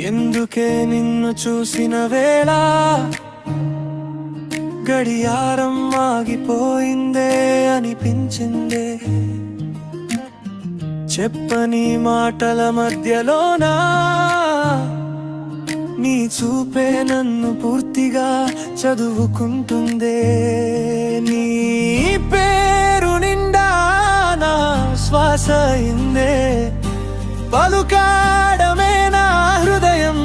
ఎందుకే నిన్ను చూసిన వేళ గడియారం ఆగిపోయిందే అనిపించిందే. చెప్పని మాటల మధ్యలోనా నీ చూపే నన్ను పూర్తిగా చదువుకుంటుందే. నీ పేరు నిండా నా శ్వాస అయిందే, పలుకాడమే నా హృదయం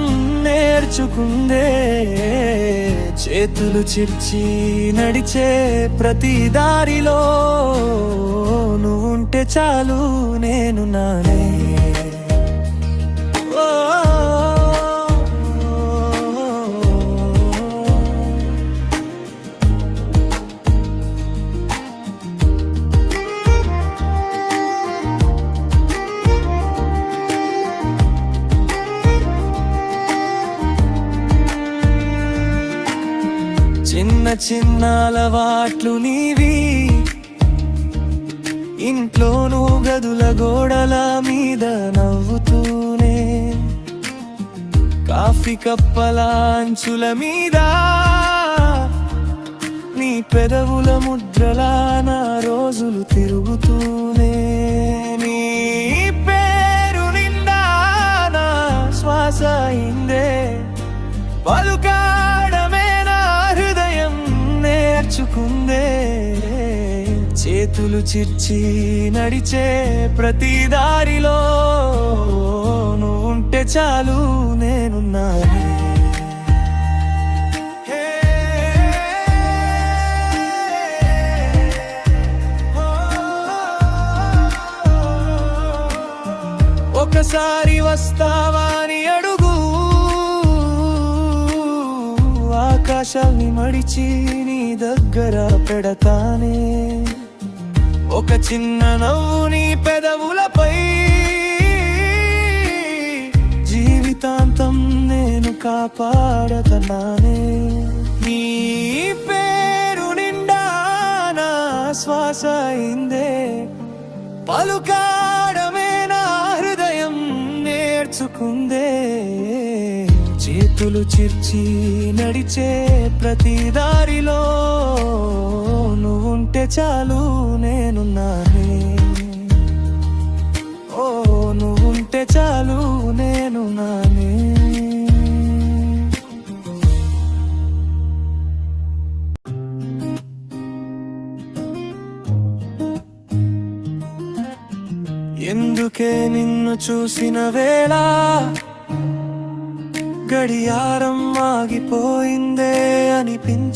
నేర్చుకుందే. చేతులు చిర్చి నడిచే ప్రతి దారిలో నువ్వుంటే చాలు నేను నానే. చిన్న చిన్న అలవాట్లు నీవి, ఇంట్లోనూ గదుల గోడల మీద నవ్వుతూనే, కాఫీ కప్పల అంచుల మీద నీ పెదవుల ముద్రలా నా రోజులు తిరుగుతూనే. నీ పేరు నిండా నా శ్వాస అయిందే, పలుకాడమే నా హృదయం నేర్చుకుందే. చేతులు చిర్చి నడిచే ప్రతి దారిలో నువ్వుంటే చాలు నేనున్నానే. ఒకసారి వస్తావా అని అడుగు, ఆకాశాన్ని మడిచి నీ దగ్గర పెడతానే. ఒక చిన్న నవ్వు నీ పెదవులపై జీవితాంతం నేను కాపాడతనానే. నీ పేరు నిండా నా శ్వాస అయిందే, పలుకాడమే నా హృదయం నేర్చుకుందే. చేతులు చిర్చి నడిచే ప్రతి దారిలో నువ్వుంటే చాలు నేనున్నానే. ఓ నువ్వుంటే చాలు నేనున్నానే. ఎందుకే నిన్ను చూసిన వేళ గడియారం ఆగిపోయిందే అనిపించింది.